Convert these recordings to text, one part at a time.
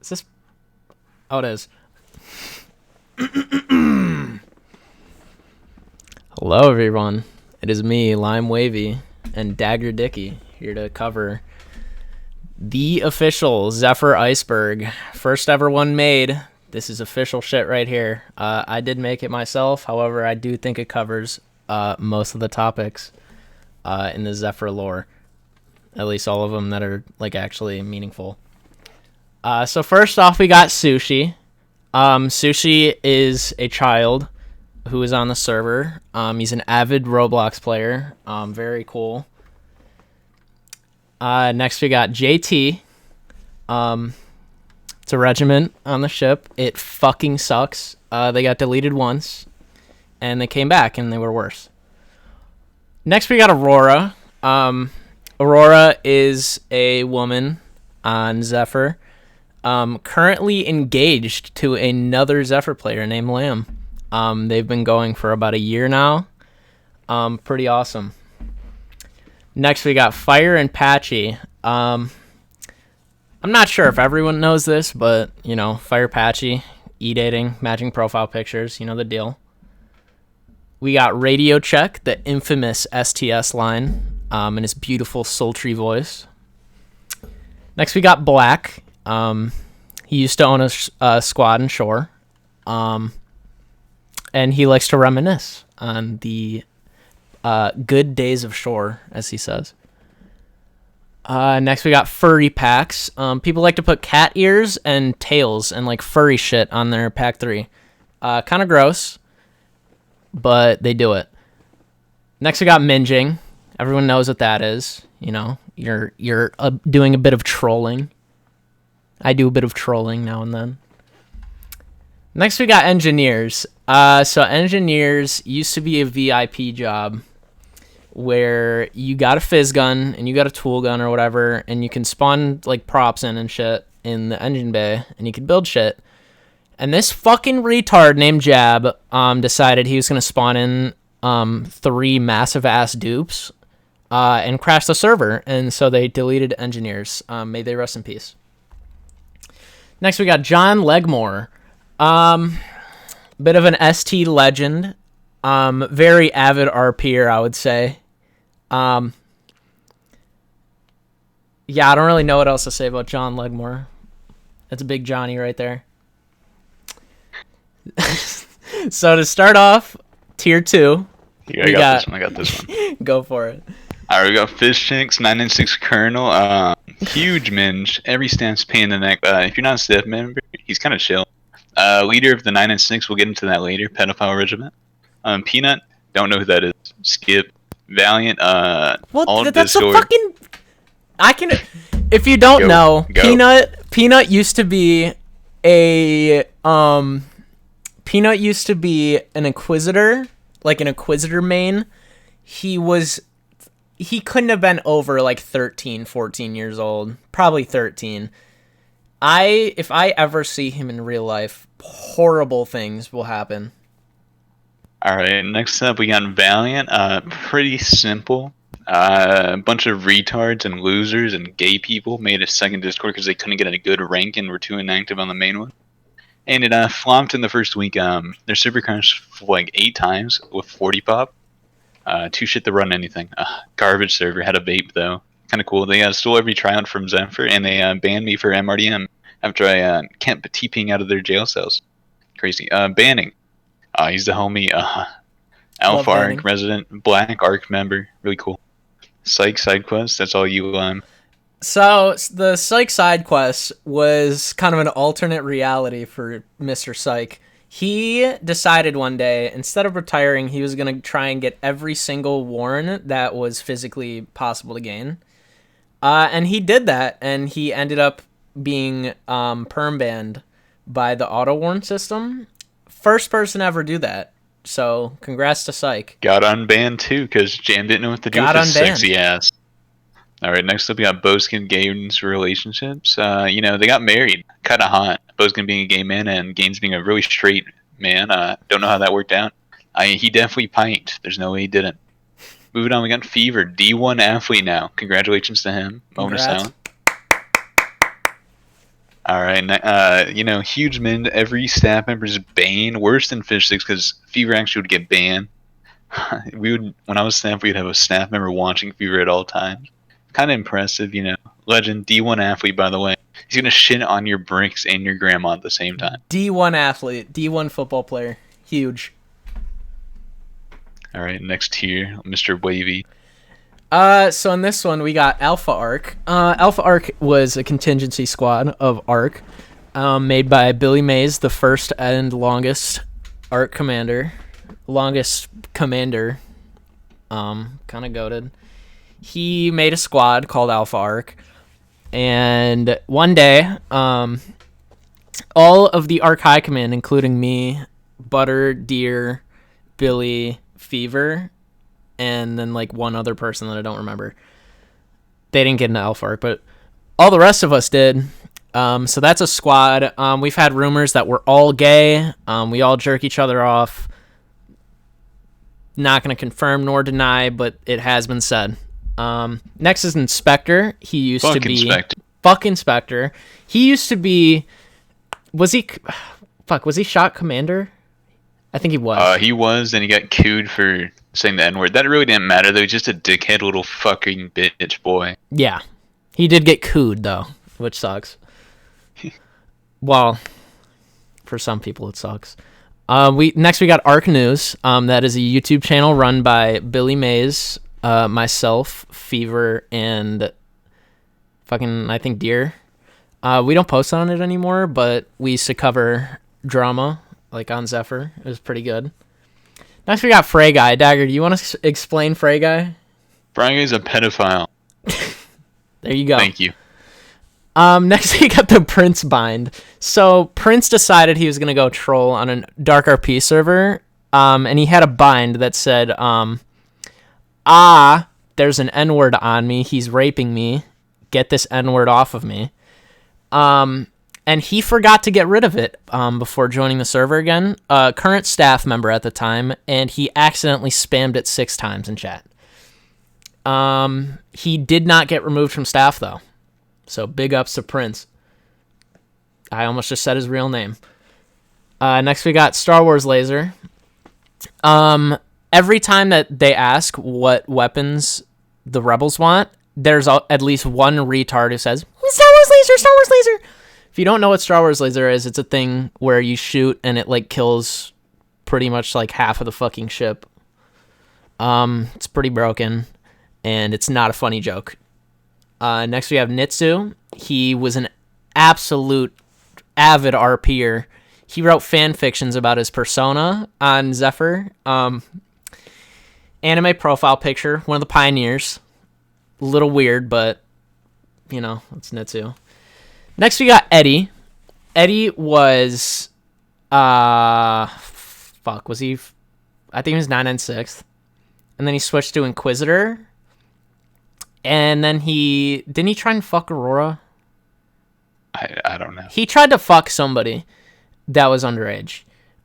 Is this? Oh, it is. Hello, everyone. It is me, Lime Wavy, and Dagger Dicky here to cover the official Zephyr Iceberg. First ever one made. This is official shit right here. I did make it myself. However, I do think it covers most of the topics in the Zephyr lore. At least all of them that are like actually meaningful. So first off, we got Sushi. Sushi is a child who is on the server. He's an avid Roblox player. Very cool. Next we got JT. It's a regiment on the ship. It fucking sucks. They got deleted once, and they came back, and they were worse. Next we got Aurora. Aurora is a woman on Zephyr. Currently engaged to another Zephyr player named Lamb. They've been going for about a year now. Pretty awesome. Next we got Fire and Patchy. I'm not sure if everyone knows this, but, you know, Fire Patchy, e-dating, matching profile pictures, you know the deal. We got Radio Check, the infamous STS line, in his beautiful, sultry voice. Next we got Black. He used to own a squad in Shore. And he likes to reminisce on the good days of Shore, as he says. Next we got Furry Packs. People like to put cat ears and tails and like furry shit on their pack 3. Kind of gross, but they do it. Next we got Minging. Everyone knows what that is. You know, you're doing a bit of trolling. I do a bit of trolling now and then. Next we got Engineers. So Engineers used to be a VIP job where you got a fizz gun and you got a tool gun or whatever, and you can spawn like props in and shit in the engine bay, and you can build shit. And this fucking retard named Jab decided he was gonna spawn in 3 massive ass dupes and crash the server, and so they deleted Engineers. May they rest in peace. Next we got John Legmore. Bit of an ST legend. Very avid RPer, I would say. Yeah, I don't really know what else to say about John Legmore. That's a big Johnny right there. So to start off, tier 2. I got this one. Go for it. Alright, we got Fish Chinks, 996 Colonel. Huge minge. Every stamp's pain in the neck. If you're not a staff member, he's kind of chill. Leader of the 996, we'll get into that later. Pedophile Regiment. Peanut, don't know who that is. Skip. Valiant, well, all that's Discord. a fucking... I can... If you don't know, Peanut used to be a... Peanut used to be an Inquisitor, like an Inquisitor main. He couldn't have been over like 13, 14 years old. Probably 13. If I ever see him in real life, horrible things will happen. Alright, next up we got Valiant. Pretty simple. A bunch of retards and losers and gay people made a second Discord because they couldn't get a good rank and were too inactive on the main one. And it flopped in the first week. Their server crashed like 8 times with 40 pop. Too shit to run anything. Garbage server. Had a vape though. Kind of cool. They stole every tryout from Zephyr, and they banned me for MRDM after I kept TPing out of their jail cells. Crazy. Banning. He's the homie. Alpha Arc resident, Black Arc member. Really cool. Psych side quest. That's all you. So the Psych side quest was kind of an alternate reality for Mr. Psych. He decided one day, instead of retiring, he was going to try and get every single Warren that was physically possible to gain. And he did that, and he ended up being perm banned by the auto warn system. First person to ever do that. So congrats to Psych. Got unbanned too because Jam didn't know what to do with his sexy ass. Alright, next up we got Boskin Gaines relationships. They got married. Kinda hot. Boskin being a gay man and Gaines being a really straight man. Don't know how that worked out. He definitely piked. There's no way he didn't. Moving on, we got Fever, D1 athlete now. Congratulations to him. Moment of silence. All right, huge min. Every staff member's bane, worse than fish sticks, because Fever actually would get banned. When I was staff, we'd have a staff member watching Fever at all times. Kind of impressive, Legend, D1 athlete, by the way. He's gonna shit on your bricks and your grandma at the same time. D1 athlete, D1 football player, huge. All right, next tier, Mr. Wavy. So in this one, we got Alpha Arc. Alpha Arc was a contingency squad of Arc, made by Billy Mays, the first and longest Arc commander. Longest commander. Kind of goated. He made a squad called Alpha Arc. And one day, all of the Arc High Command, including me, Butter, Deer, Billy, Fever, and then like one other person that I don't remember. They didn't get into Alpha Arc, but all the rest of us did. So that's a squad. We've had rumors that we're all gay. We all jerk each other off. Not going to confirm nor deny, but it has been said. Next is Inspector. He used to be... Fuck Inspector. He used to be... Was he shot commander? I think he was. He was, and he got cooed for saying the N-word. That really didn't matter, though. He's just a dickhead little fucking bitch boy. Yeah. He did get cooed, though, which sucks. Well, for some people it sucks. We got Arc News. That is a YouTube channel run by Billy Mays, myself, Fever, and fucking, I think, Deer. We don't post on it anymore, but we used to cover drama, like on Zephyr. It was pretty good. Next we got Frey Guy. Dagger, do you want to explain Frey Guy? Frey Guy's a pedophile. There you go. Thank you. Next we got the Prince bind. So Prince decided he was going to go troll on a Dark RP server, and he had a bind that said, there's an N-word on me. He's raping me. Get this N-word off of me. And he forgot to get rid of it before joining the server again. Current staff member at the time, and he accidentally spammed it 6 times in chat. He did not get removed from staff, though. So big ups to Prince. I almost just said his real name. Next we got Star Wars Laser. Every time that they ask what weapons the rebels want, there's at least one retard who says, Star Wars Laser, Star Wars Laser. If you don't know what Star Wars Laser is, it's a thing where you shoot and it like kills pretty much like half of the fucking ship. It's pretty broken, and it's not a funny joke. Next we have Nitsu. He was an absolute avid RPer. He wrote fan fictions about his persona on Zephyr. Anime profile picture, one of the pioneers. A little weird, but, it's Nitsu. Next we got Eddie. Eddie was, was he? I think he was 996th. And then he switched to Inquisitor. And then didn't he try and fuck Aurora? I don't know. He tried to fuck somebody that was underage.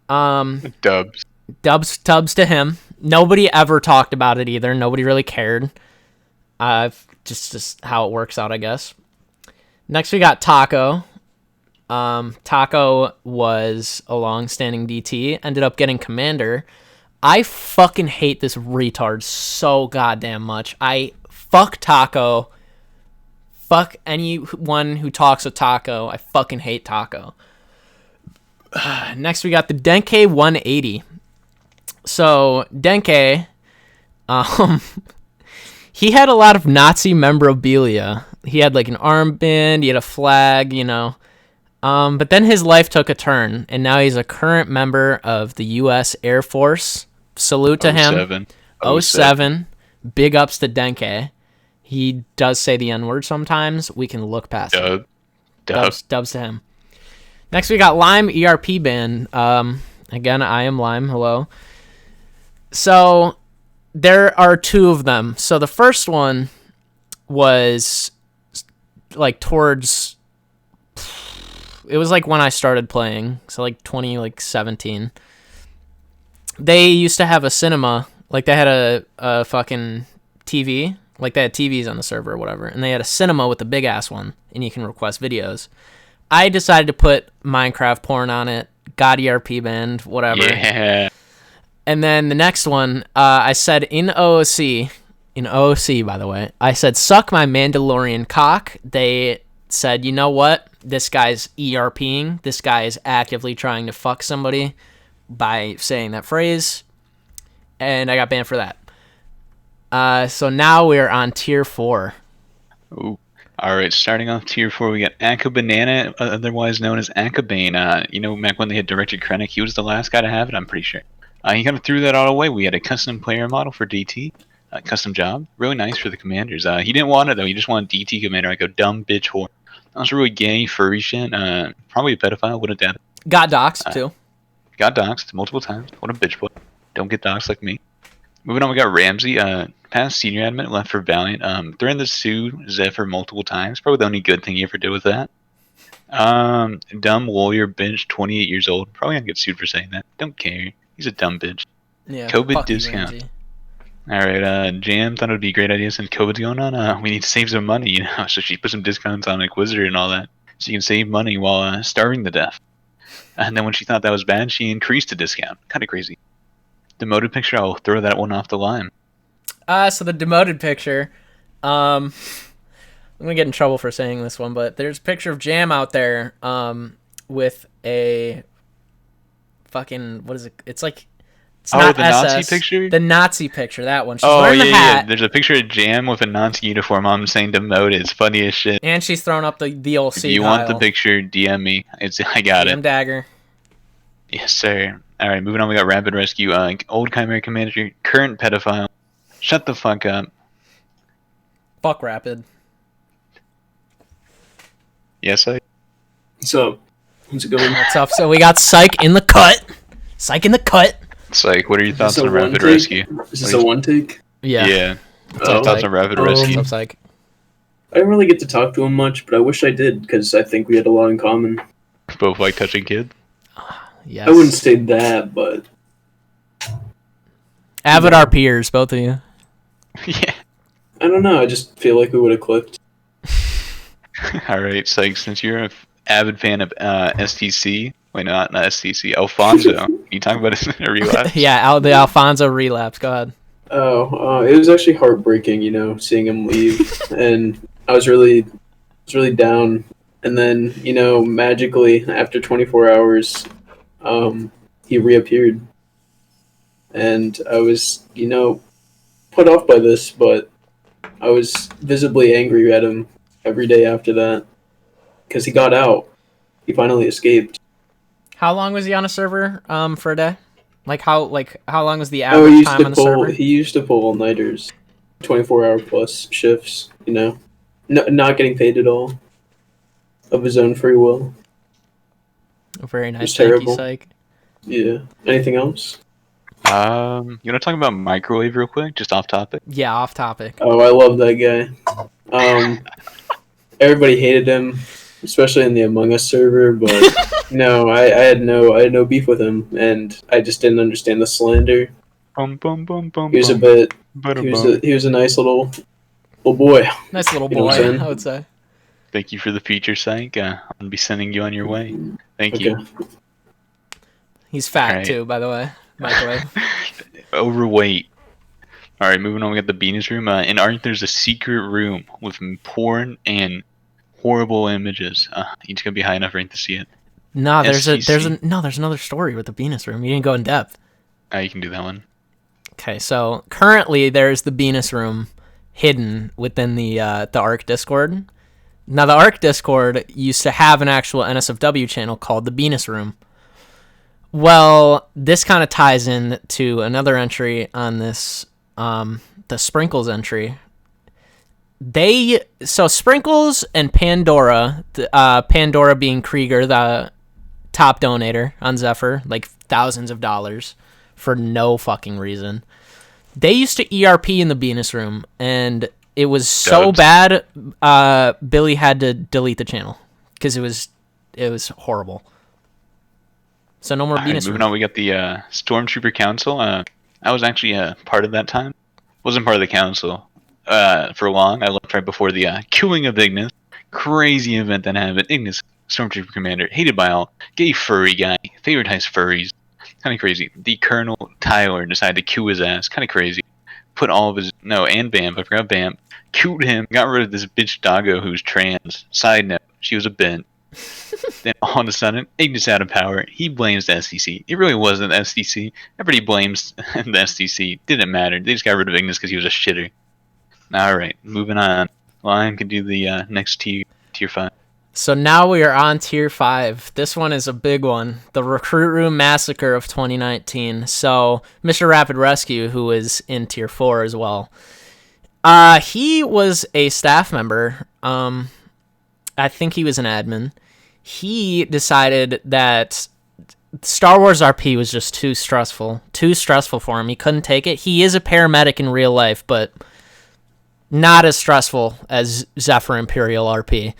Dubs to him. Nobody ever talked about it either. Nobody really cared. Just how it works out, I guess. Next we got Taco. Taco was a long-standing DT. Ended up getting Commander. I fucking hate this retard so goddamn much. Fuck Taco. Fuck anyone who talks with Taco. I fucking hate Taco. Next we got the Denke 180. So Denke, he had a lot of Nazi memorabilia. He had like an armband, he had a flag, But then his life took a turn, and now he's a current member of the U.S. Air Force. Salute to him. 07. Big ups to Denke. He does say the N-word sometimes. We can look past it. Dubs to him. Next, we got Lime ERP ban. Again, I am Lime. Hello. So, there are 2 of them. So, the first one was, like, towards... It was, like, when I started playing. So, like, 2017. They used to have a cinema. Like, they had a fucking TV. Like, they had TVs on the server or whatever. And they had a cinema with a big-ass one. And you can request videos. I decided to put Minecraft porn on it. Got ERP banned, whatever. Yeah. And then the next one, I said in OOC, by the way, I said, suck my Mandalorian cock. They said, you know what? This guy's ERPing. This guy is actively trying to fuck somebody by saying that phrase. And I got banned for that. So now we're on tier 4. Ooh. All right, starting off tier 4, we got Akka Banana, otherwise known as Akka Bane. Back when they had Director Krennic, he was the last guy to have it, I'm pretty sure. He kind of threw that all away. We had a custom player model for DT, custom job, really nice for the commanders. He didn't want it though. He just wanted DT commander. I go dumb bitch whore. That was really gay, furry shit. Probably a pedophile. Wouldn't doubt it. Got doxxed too. Got doxxed multiple times. What a bitch boy. Don't get doxxed like me. Moving on, we got Ramsey, past senior admin, left for Valiant. Threatened to sue Zephyr multiple times. Probably the only good thing he ever did with that. Dumb lawyer bench, 28 years old. Probably gonna get sued for saying that. Don't care. He's a dumb bitch. Yeah. COVID discount. Alright, Jam thought it would be a great idea since COVID's going on. We need to save some money, so she put some discounts on Inquisitor and all that. So you can save money while starving to death. And then when she thought that was bad, she increased the discount. Kind of crazy. Demoted picture, I'll throw that one off the line. So the demoted picture, I'm gonna get in trouble for saying this one, but there's a picture of Jam out there, with a fucking, what is it? It's like, it's not the SS, Nazi picture? The Nazi picture, that one. She's wearing the hat. Yeah. There's a picture of Jam with a Nazi uniform on saying demoted. It's funny as shit. And she's throwing up the DLC. If you want the picture, DM me. I got DM it. Dagger. Yes, sir. Alright, moving on, we got Rapid Rescue. Old Chimera Commander, current pedophile. Shut the fuck up. Fuck Rapid. Yes, I. What's up? How's it going? What's up? So we got Psych in the cut. Psych in the cut. Psych, what are your thoughts Is this on a Rapid one-take? Rescue? Is this a one take? Yeah. Yeah. What's Oh. your thoughts on Rapid Rescue? What's up, Psych? I didn't really get to talk to him much, but I wish I did because I think we had a lot in common. Both like touching kids? Yes. I wouldn't say that, but Avid RPers, both of you. Yeah. I don't know. I just feel like we would have clicked. Alright, Psych, since you're an avid fan of STC, wait, not STC, Alfonso, can you talk about his relapse? Yeah, the Alfonso relapse. Go ahead. Oh, it was actually heartbreaking, seeing him leave, and I was really down. And then, magically after 24 hours, he reappeared, and I was, put off by this, but I was visibly angry at him every day after that because he got out. He escaped. How long was he on a server for a day? How long was the average time on the server? He used to pull all-nighters, 24-hour plus shifts, not getting paid at all of his own free will. Very nice. It's Thank you, terrible. Psych. Yeah. Anything else? You want to talk about Microwave real quick, just off topic? Yeah, off topic. Oh, I love that guy. Everybody hated him, especially in the Among Us server, but no, I had no beef with him, and I just didn't understand the slander. Bum, bum, bum, bum, He was a bum, bit. bum, He was a nice little boy. Nice little You know boy, what I'm saying? I would say. Thank you for the feature, Psych. I'm going to be sending you on your way. Thank Okay. you. He's fat Alright. too, by the way. Microwave. Overweight. Alright, moving on, we got the Venus room. In Art, there's a secret room with porn and horrible images. You just gotta be high enough rank to see it. No, there's STC. another story with the Venus room. You didn't go in depth. You can do that one. Okay, so currently there's the Venus room hidden within the Arc Discord. Now the Arc Discord used to have an actual NSFW channel called the Venus Room. Well, this kind of ties in to another entry on this, the Sprinkles entry. Sprinkles and Pandora, Pandora being Krieger, the top donator on Zephyr, like thousands of dollars for no fucking reason. They used to ERP in the Venus room, and it was so bad, Billy had to delete the channel because it was horrible. So no more Venus room. Moving on, we got the Stormtrooper Council. I was actually part of that time. Wasn't part of the council for long. I left right before the killing of Ignis. Crazy event that happened. Ignis Stormtrooper commander, hated by all, gay furry guy, favoritized furries. Kind of crazy. The Colonel Tyler decided to cue his ass. Kind of crazy. Put all of his and Bamp. I forgot Bamp. Cued him. Got rid of this bitch Doggo who's trans. Side note, she was a bint. Then all of a sudden, Ignis out of power. He blames the STC. It really wasn't the STC. Everybody blames the STC. Didn't matter. They just got rid of Ignis because he was a shitter. All right, moving on. Lion can do the next tier 5. So now we are on tier 5. This one is a big one. The Recruit Room Massacre of 2019. So Mr. Rapid Rescue, who is in tier 4 as well. He was a staff member. I think he was an admin. He decided that Star Wars RP was just too stressful for him. He couldn't take it. He is a paramedic in real life, but not as stressful as Zephyr Imperial RP.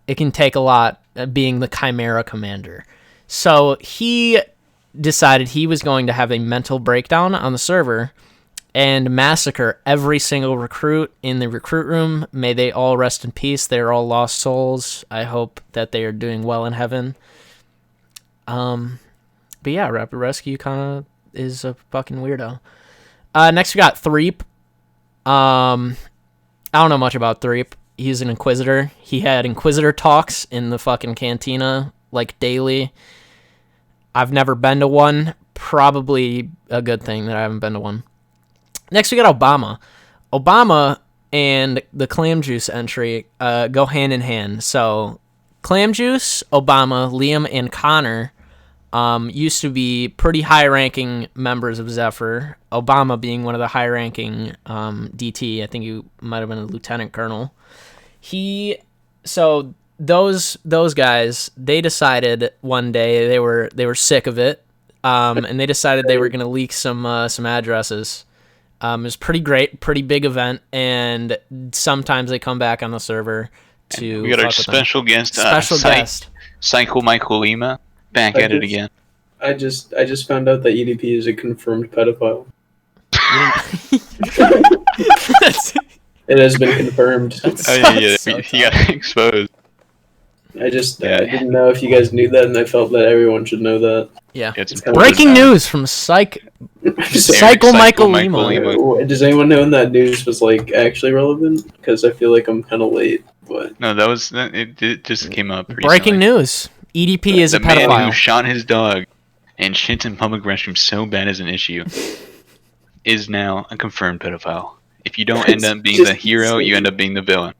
It can take a lot being the Chimera commander. So he decided he was going to have a mental breakdown on the server and massacre every single recruit in the recruit room. May they all rest in peace. They're all lost souls. I hope that they are doing well in heaven. But yeah, Rapid Rescue kind of is a fucking weirdo. Next we got Threep. I don't know much about Threep. He's an Inquisitor. He had Inquisitor talks in the fucking cantina, like, daily. I've never been to one. Probably a good thing that I haven't been to one. Next, we got Obama. Obama and the Clam Juice entry go hand in hand. So, Clam Juice, Obama, Liam, and Connor used to be pretty high-ranking members of Zephyr. Obama being one of the high-ranking DT. I think he might have been a lieutenant colonel. So those guys, they decided one day they were sick of it, and they decided they were gonna leak some addresses. It was pretty great, pretty big event, and sometimes they come back on the server to. We got our special guest, Psycho Michael Lima, back at it again. I just found out that EDP is a confirmed pedophile. It has been confirmed. Yeah, he got exposed. I didn't know if you guys knew that, and I felt that everyone should know that. Yeah. It's breaking news from Psycho Michael Lima. Does anyone know when that news was actually relevant? Because I feel like I'm kind of late. But no, it just came up recently. Breaking news: EDP is a pedophile. The man who shot his dog and shits in public restrooms so bad as an issue is now a confirmed pedophile. If you don't end up being the hero, you end up being the villain.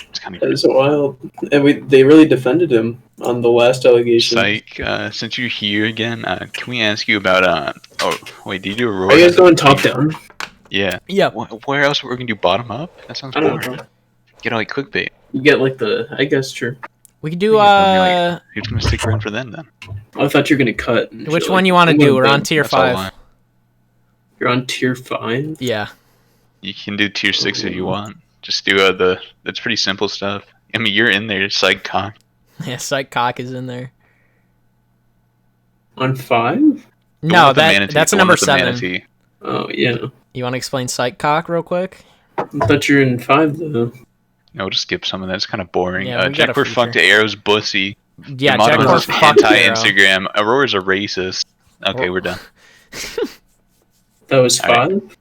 It's kind of that is wild. And they really defended him on the last allegation. Since you're here again, can we ask you about did you do Aurora? Are you guys going top down? Yeah. Yeah. Where else are we gonna do bottom up? That sounds cool. Get clickbait. You get I guess true. We could do who's gonna stick around for them then? I thought you were gonna cut. Which one you want to do? We're on tier 5. You're on tier 5? Yeah. You can do tier 6 if you want. Just do that's pretty simple stuff. I mean, you're in there, Psych Cock. Yeah, Psych Cock is in there. On 5? No, that's a number 7. Oh, yeah. You want to explain Psych Cock real quick? I thought you were in 5, though. No, we'll just skip some of that. It's kind of boring. Yeah, Jackport fucked Arrow's bussy. Yeah, Jackport fucked anti-Instagram. Aurora's a racist. Okay, we're done. That was 5?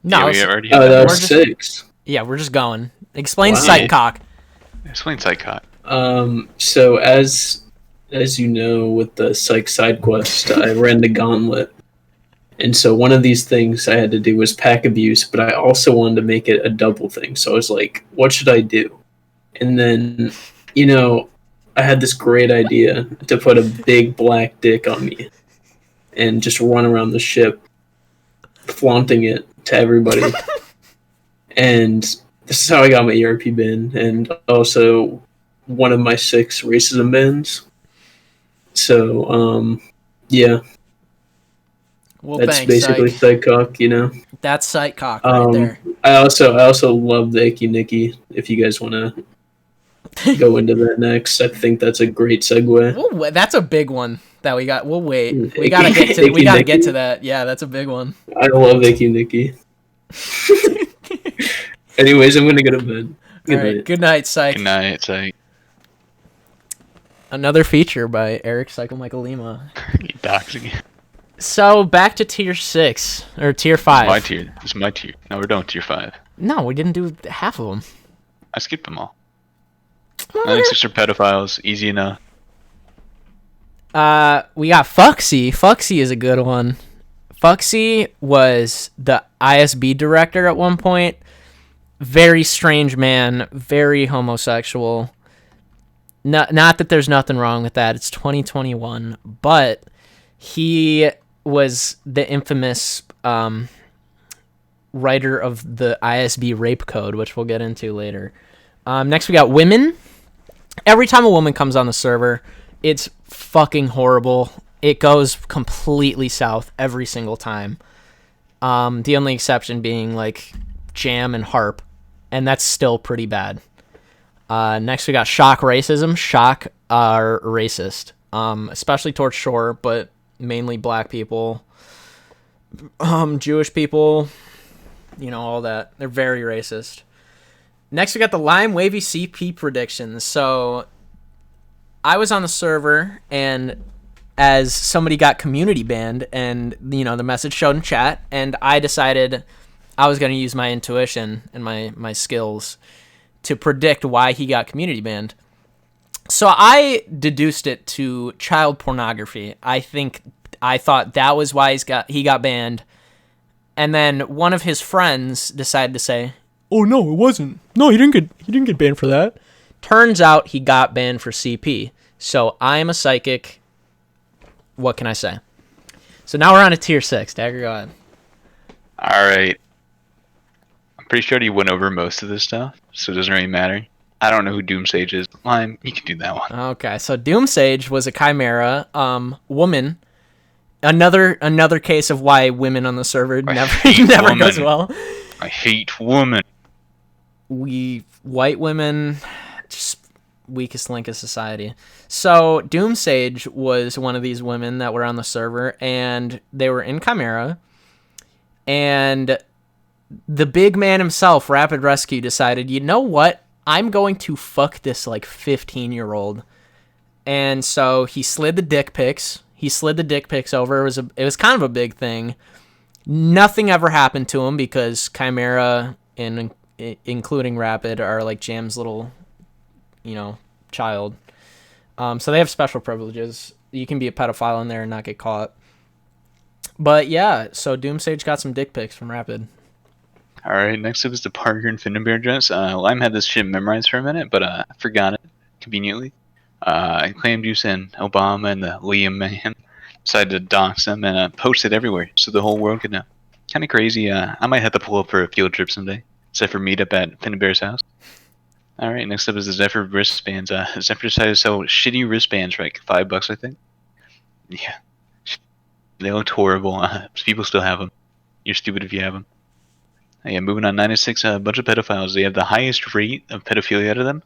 No, that was 6. Yeah, we're just going. Explain Psych Cock. Explain Psych Cock. So as you know, with the Psych side quest, I ran the gauntlet. And so one of these things I had to do was pack abuse, but I also wanted to make it a double thing. So I was like, what should I do? And then, I had this great idea to put a big black dick on me and just run around the ship, flaunting it to everybody. And this is how I got my ERP bin, and also one of my 6 racism bins. So, yeah. Well, that's basically Psych Cock, That's Psych Cock right there. I also love the Icky Nicky, if you guys want to go into that next. I think that's a great segue. That's a big one that we got. We'll wait. We gotta get to that. Yeah, that's a big one. I love Icky Nicky. Anyways, I'm gonna go to bed. Good night, Psych. Good night, Psych. Another feature by Eric Cycle Michael Lima. You doxing. So back to tier 6 or tier 5. My tier. This is my tier. No, we're doing tier 5. No, we didn't do half of them. I skipped them all. 96 are pedophiles. Easy enough. We got Fuxy. Fuxy is a good one. Fuxy was the ISB director at one point. Very strange man. Very homosexual. Not that there's nothing wrong with that. It's 2021. But he was the infamous writer of the ISB rape code, which we'll get into later. Next, we got women. Every time a woman comes on the server, it's fucking horrible. It goes completely south every single time. The only exception being like Jam and Harp, and that's still pretty bad. Next, we got Shock racism. Shock are racist, especially towards Shore, but mainly black people, Jewish people, all that. They're very racist. Next, we got the Lime Wavy CP predictions. So I was on the server, and as somebody got community banned, and the message showed in chat, and I decided I was going to use my intuition and my skills to predict why he got community banned. So I deduced it to child pornography. I thought that was why he got banned. And then one of his friends decided to say, "Oh no, it wasn't. No, he didn't get banned for that." Turns out he got banned for CP. So I am a psychic. What can I say? So now we're on to tier 6. Dagger, go ahead. All right. I'm pretty sure he went over most of this stuff, so it doesn't really matter. I don't know who Doomsage is. Lime, you can do that one. Okay, so Doomsage was a chimera, woman. Another case of why women on the server never goes well. I hate women. White women, just weakest link of society. So Doomsage was one of these women that were on the server, and they were in Chimera, and the big man himself, Rapid Rescue, decided, you know what? I'm going to fuck this 15-year-old. And so he slid the dick pics. Over. It was kind of a big thing. Nothing ever happened to him because Chimera, including Rapid, are Jam's little, child. So they have special privileges. You can be a pedophile in there and not get caught. But yeah, so Doomsage got some dick pics from Rapid. All right, next up is the Parker and Finnebear dress. Lime had this shit memorized for a minute, but I forgot it conveniently. I claimed use in Obama and the Liam man. Decided to dox them and post it everywhere so the whole world could know. Kind of crazy. I might have to pull up for a field trip someday. Zephyr meetup at Finnebear's house. All right, next up is the Zephyr wristbands. Zephyr decided to sell shitty wristbands for $5, I think. Yeah, they looked horrible. People still have them. You're stupid if you have them. Yeah, moving on, 96, a bunch of pedophiles. They have the highest rate of pedophilia out of them,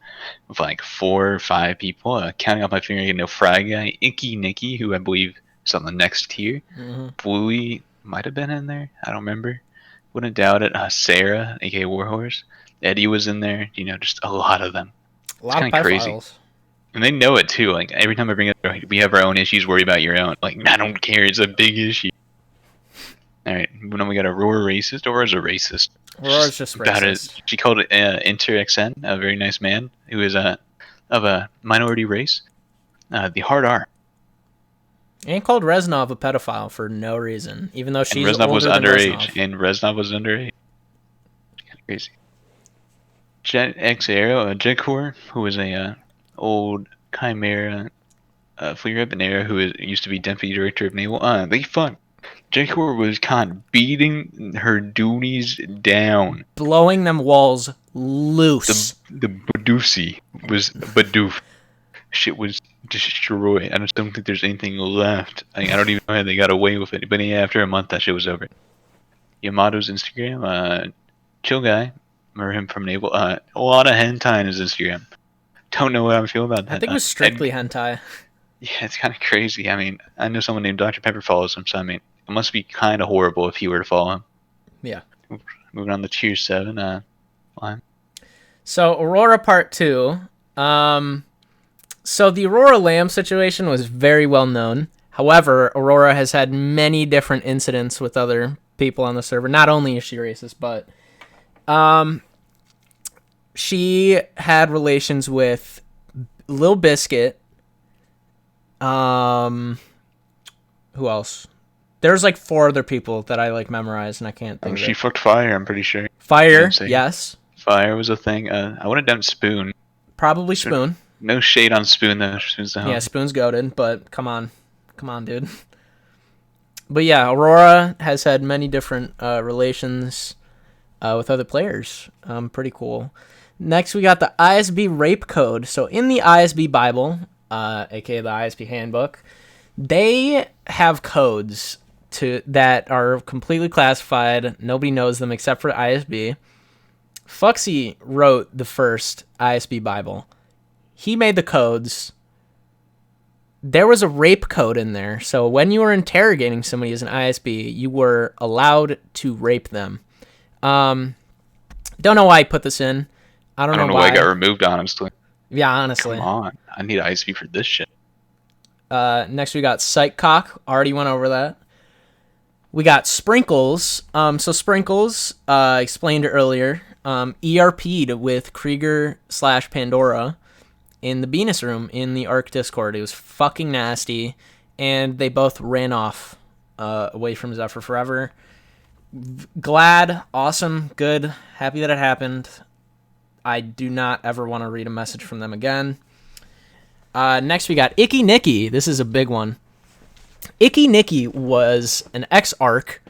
with 4 or 5 people. Counting off my finger, Fry Guy, Icky Nicky, who I believe is on the next tier. Mm-hmm. Bluey might have been in there. I don't remember. Wouldn't doubt it. Sarah, aka Warhorse. Eddie was in there. Just a lot of them. A lot of pedophiles. Crazy. And they know it too. Every time I bring it up, we have our own issues. Worry about your own. I don't care. It's a big issue. All right, moving on, we got Aurora racist. Aurora's a racist. Aurora's just racist. She called it InterXN, a very nice man who is of a minority race. The hard R. And called Reznov a pedophile for no reason, even though she's Reznov older was than underage. Reznov. And Reznov was underage. Kind of crazy. Jet X Arrow, Jekor, who was a old Chimera fleet rep in Arrow, who used to be deputy director of Naval. They fun. Jekor was beating her duties down. Blowing them walls loose. The Badusi was Badoof. Shit was destroyed. I just don't think there's anything left. I don't even know how they got away with it. But yeah, after a month, that shit was over. Yamato's Instagram, chill guy. Remember him from Naval. A lot of hentai on his Instagram. Don't know what I feel about that. I think it was strictly hentai. Yeah, it's kind of crazy. I know someone named Dr. Pepper follows him, so it must be kind of horrible if he were to follow him. Yeah. Moving on to tier 7, Lime. So Aurora Part 2. So the Aurora Lamb situation was very well known. However, Aurora has had many different incidents with other people on the server. Not only is she racist, but she had relations with Lil Biscuit. Who else? There's like 4 other people that I like memorized, and I can't think of She it. fucked Fire, I'm pretty sure. Fire, yes. Fire was a thing. I would have done Spoon. Probably Spoon. No shade on Spoon, though. Spoon's the Yeah, Spoon's goated, but come on, dude. But yeah, Aurora has had many different relations with other players. Pretty cool. Next, we got the ISB rape code. So in the ISB Bible, aka the ISB handbook, they have codes that are completely classified. Nobody knows them except for ISB. Fuxy wrote the first ISB Bible. He made the codes. There was a rape code in there. So when you were interrogating somebody as an ISB, you were allowed to rape them. Don't know why I put this in. I don't know why it got removed, honestly. Yeah, honestly. Come on. I need ISB for this shit. Next we got Psychcock. Already went over that. We got Sprinkles. So Sprinkles, explained earlier, ERP'd with Krieger/Pandora in the Venus room in the Arc Discord. It was fucking nasty, and they both ran off away from Zephyr forever. Glad, awesome, good, happy that it happened. I do not ever want to read a message from them again. Next we got Icky Nicky. This is a big one. Icky Nicky was an ex-Arc,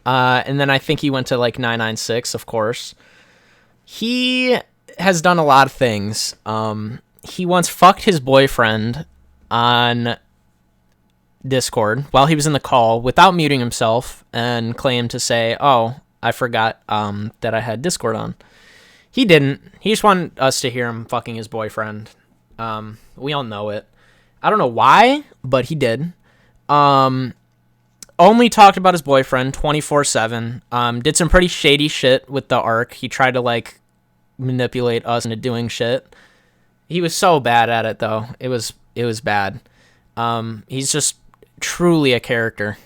and then I think he went to like 996, of course. He has done a lot of things. He once fucked his boyfriend on Discord while he was in the call without muting himself and claimed to say, "Oh, I forgot that I had Discord on." He didn't. He just wanted us to hear him fucking his boyfriend. We all know it. I don't know why, but he did. Only talked about his boyfriend 24/7. Did some pretty shady shit with the Arc. He tried to like manipulate us into doing shit. He was so bad at it though. It was bad. He's just truly a character.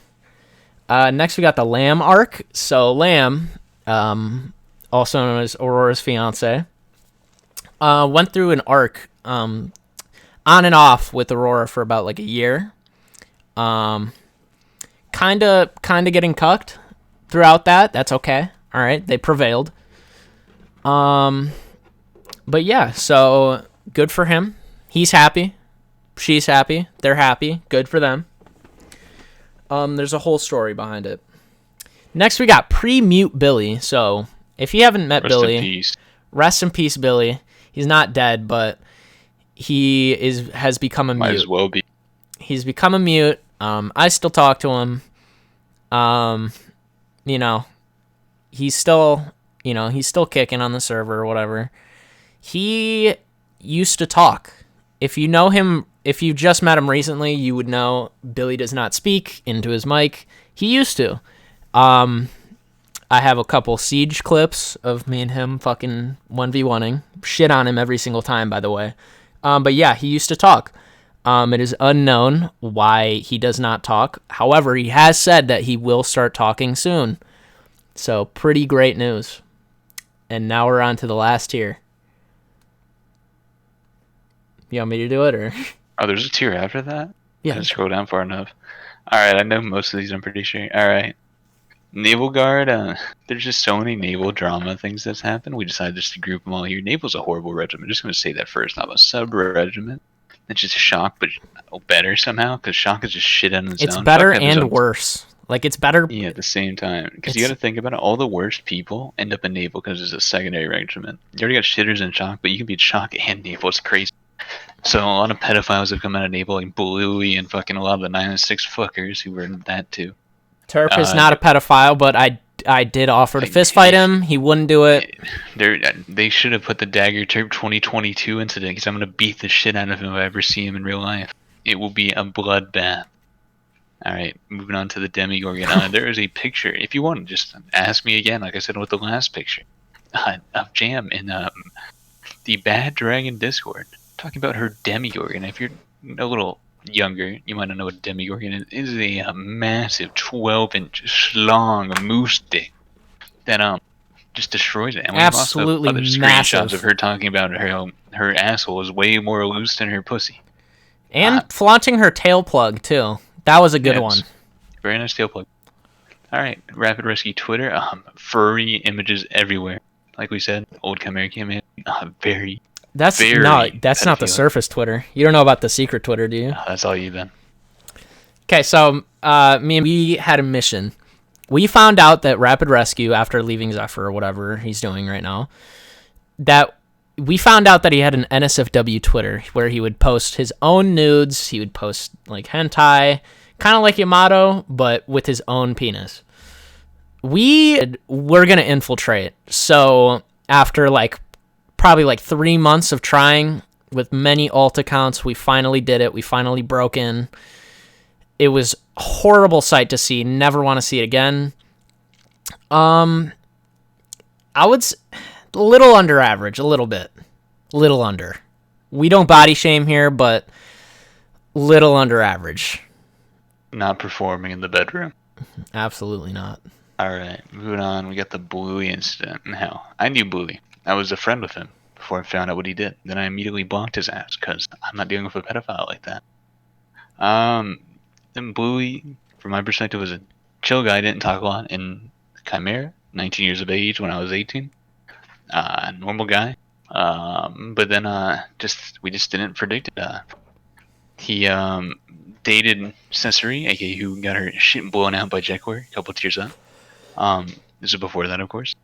Next we got the Lamb Arc. So Lamb, also known as Aurora's fiance, went through an arc on and off with Aurora for about like a year. Kinda getting cucked throughout that. That's okay. All right, they prevailed. But yeah, so good for him. He's happy. She's happy. They're happy. Good for them. There's a whole story behind it. Next, we got pre-mute Billy. So if you haven't met Billy, rest in peace, Billy. He's not dead, but he has become a mute. Might as well be. He's become a mute. I still talk to him. He's still kicking on the server or whatever. He used to talk. If you know him, if you just met him recently, you would know Billy does not speak into his mic. He used to. I have a couple Siege clips of me and him fucking 1v1ing. Shit on him every single time, by the way. But yeah, he used to talk. It is unknown why he does not talk. However, he has said that he will start talking soon. So, pretty great news. And now we're on to the last tier. You want me to do it, or? Oh, there's a tier after that? Yeah. I didn't scroll down far enough. Alright, I know most of these, I'm pretty sure. Alright. Naval Guard, there's just so many naval drama things that's happened. We decided just to group them all here. Naval's a horrible regiment. I'm just going to say that first. Not a sub-regiment. It's just Shock, but better somehow, because Shock is just shit on its own. It's better and worse. Like, it's better. Yeah, at the same time. Because you got to think about it. All the worst people end up in Naval because it's a secondary regiment. You already got shitters in Shock, but you can be Shock and Naval. It's crazy. So a lot of pedophiles have come out of Naval, like Bluey and fucking a lot of the 906 fuckers who were in that too. Turp is not a pedophile, but I did offer to fist fight him. He wouldn't do it. They should have put the Dagger Turp 2022 incident, because I'm going to beat the shit out of him if I ever see him in real life. It will be a bloodbath. Alright, moving on to the Demigorgon. There is a picture. If you want, just ask me again, like I said with the last picture, of Jam in the Bad Dragon Discord. talking about her demigorgon. If you're a little younger, you might not know what a demigorgon is. It is a massive 12-inch schlong moose dick that just destroys it. And we also have Absolutely other massive. screenshots of her talking about her asshole is way more loose than her pussy. And flaunting her tail plug, too. That was a good one. Very nice tail plug. All right, Rapid Rescue Twitter. Furry images everywhere. Like we said, old Chimera came in. That's not the surface Twitter. You don't know about the secret Twitter, do you? That's all you've been. Okay, so we had a mission. We found out that Rapid Rescue, after leaving Zephyr or whatever he's doing right now, that we found out that he had an NSFW Twitter where he would post his own nudes. He would post like hentai, kind of like Yamato, but with his own penis. We're going to infiltrate. So after probably 3 months of trying with many alt accounts, we finally did it. We finally broke in. It was a horrible sight to see. Never want to see it again. I would a little under average, a little bit. Little under. We don't body shame here, but little under average. Not performing in the bedroom. Absolutely not. All right, moving on. We got the Bluey incident. Now, I knew Bluey. I was a friend with him before I found out what he did. Then I immediately blocked his ass because I'm not dealing with a pedophile like that. Then Bluey, from my perspective, was a chill guy. Didn't talk a lot in Chimera. 19 years of age when I was 18. Normal guy. But then we just didn't predict it. He dated Cesare, aka who got her shit blown out by Jackware a couple of tiers up. This is before that, of course.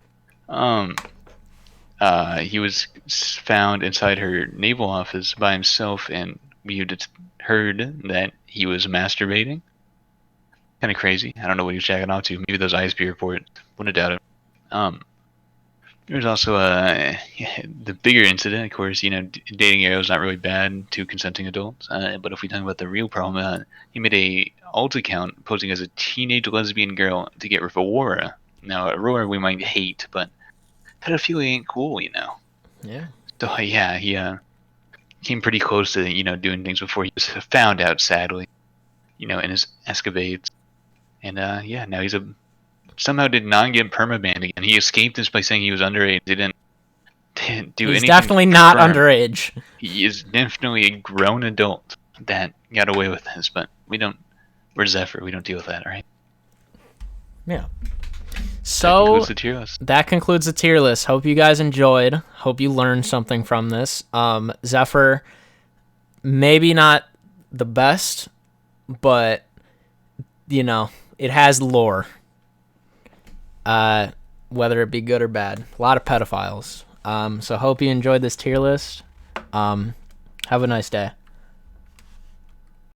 He was found inside her naval office by himself, and we had heard that he was masturbating. Kind of crazy. I don't know what he was jacking off to. Maybe those ISP reports. Wouldn't doubt it. There's also the bigger incident, of course. Dating Arrow is not really bad to consenting adults. But if we talk about the real problem, he made a alt account posing as a teenage lesbian girl to get with Aurora. Now, Aurora we might hate, but pedophilia ain't cool, Yeah. So yeah, he came pretty close to doing things before he was found out, sadly, in his escapades. And now he's somehow did not get permabanned again. He escaped this by saying he was underage. He didn't do anything. He's definitely not underage. He is definitely a grown adult that got away with this, but we're Zephyr. We don't deal with that, right? Yeah. So that concludes the tier list. Hope you guys enjoyed. Hope you learned something from this. Zephyr, maybe not the best, but it has lore. Whether it be good or bad. A lot of pedophiles. So hope you enjoyed this tier list. Have a nice day.